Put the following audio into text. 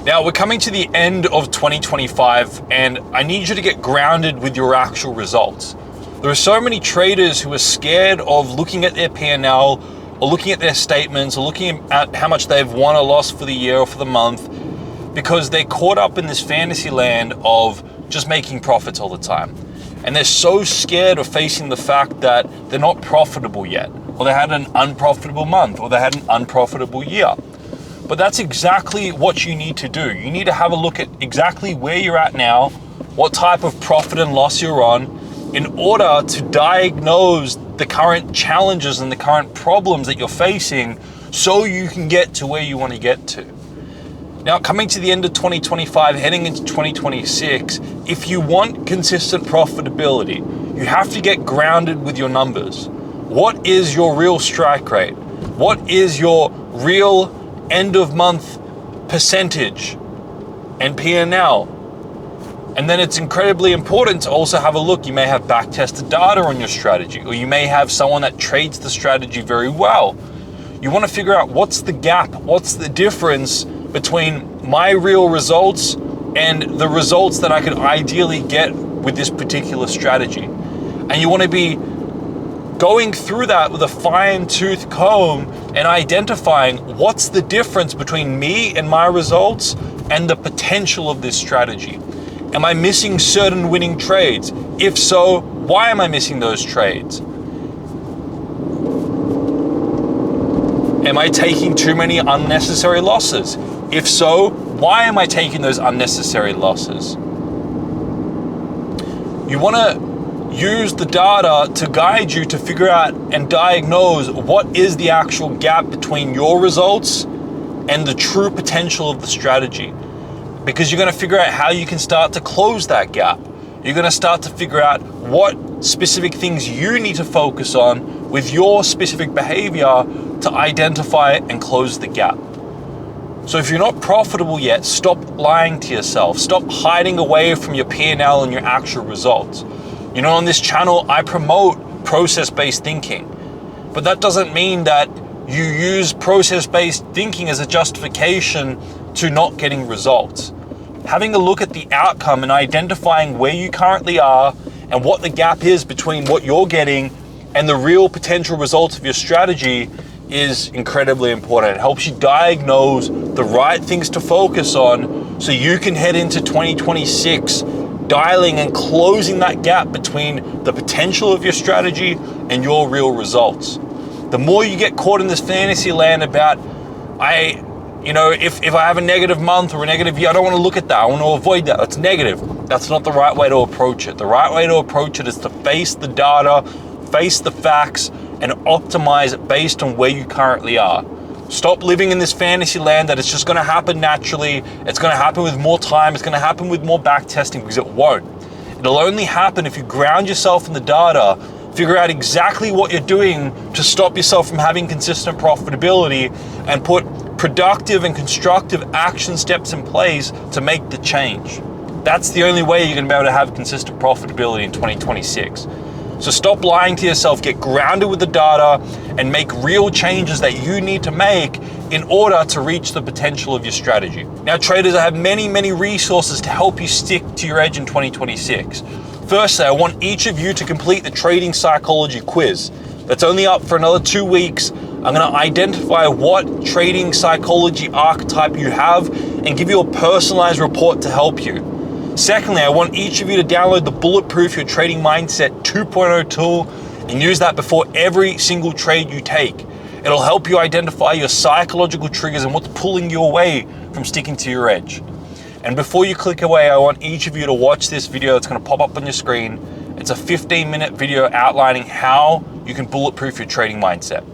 Now we're coming to the end of 2025 and I need you to get grounded with your actual results. There are so many traders who are scared of looking at their P&L or looking at their statements or looking at how much they've won or lost for the year or for the month because they're caught up in this fantasy land of just making profits all the time. And they're so scared of facing the fact that they're not profitable yet, or they had an unprofitable month, or they had an unprofitable year. But that's exactly what you need to do. You need to have a look at exactly where you're at now, what type of profit and loss you're on, in order to diagnose the current challenges and the current problems that you're facing so you can get to where you want to get to. Now, coming to the end of 2025, heading into 2026, if you want consistent profitability, you have to get grounded with your numbers. What is your real strike rate? What is your real end of month percentage and P&L? And then it's incredibly important to also have a look. You may have back tested data on your strategy, or you may have someone that trades the strategy very well. You want to figure out what's the gap, what's the difference between my real results and the results that I could ideally get with this particular strategy. And you want to be going through that with a fine-tooth comb and identifying what's the difference between me and my results and the potential of this strategy. Am I missing certain winning trades? If so, why am I missing those trades? Am I taking too many unnecessary losses? If so, why am I taking those unnecessary losses? You want to use the data to guide you to figure out and diagnose what is the actual gap between your results and the true potential of the strategy. Because you're going to figure out how you can start to close that gap. You're going to start to figure out what specific things you need to focus on with your specific behavior to identify and close the gap. So if you're not profitable yet, stop lying to yourself. Stop hiding away from your P&L and your actual results. You know, on this channel, I promote process-based thinking, but that doesn't mean that you use process-based thinking as a justification to not getting results. Having a look at the outcome and identifying where you currently are and what the gap is between what you're getting and the real potential results of your strategy is incredibly important. It helps you diagnose the right things to focus on so you can head into 2026 dialing and closing that gap between the potential of your strategy and your real results. The more you get caught in this fantasy land about, if I have a negative month or a negative year, I don't want to look at that. I want to avoid that. That's negative. That's not the right way to approach it. The right way to approach it is to face the data, face the facts, and optimize it based on where you currently are. Stop living in this fantasy land that it's just going to happen naturally. It's going to happen with more time. It's going to happen with more back testing, because it won't. It'll only happen if you ground yourself in the data, figure out exactly what you're doing to stop yourself from having consistent profitability, and put productive and constructive action steps in place to make the change. That's the only way you're going to be able to have consistent profitability in 2026. So stop lying to yourself, get grounded with the data, and make real changes that you need to make in order to reach the potential of your strategy. Now, traders, I have many, many resources to help you stick to your edge in 2026. Firstly, I want each of you to complete the trading psychology quiz. That's only up for another 2 weeks. I'm going to identify what trading psychology archetype you have and give you a personalized report to help you. Secondly, I want each of you to download the Bulletproof Your Trading Mindset 2.0 tool and use that before every single trade you take. It'll help you identify your psychological triggers and what's pulling you away from sticking to your edge. And before you click away, I want each of you to watch this video that's going to pop up on your screen. It's a 15-minute video outlining how you can bulletproof your trading mindset.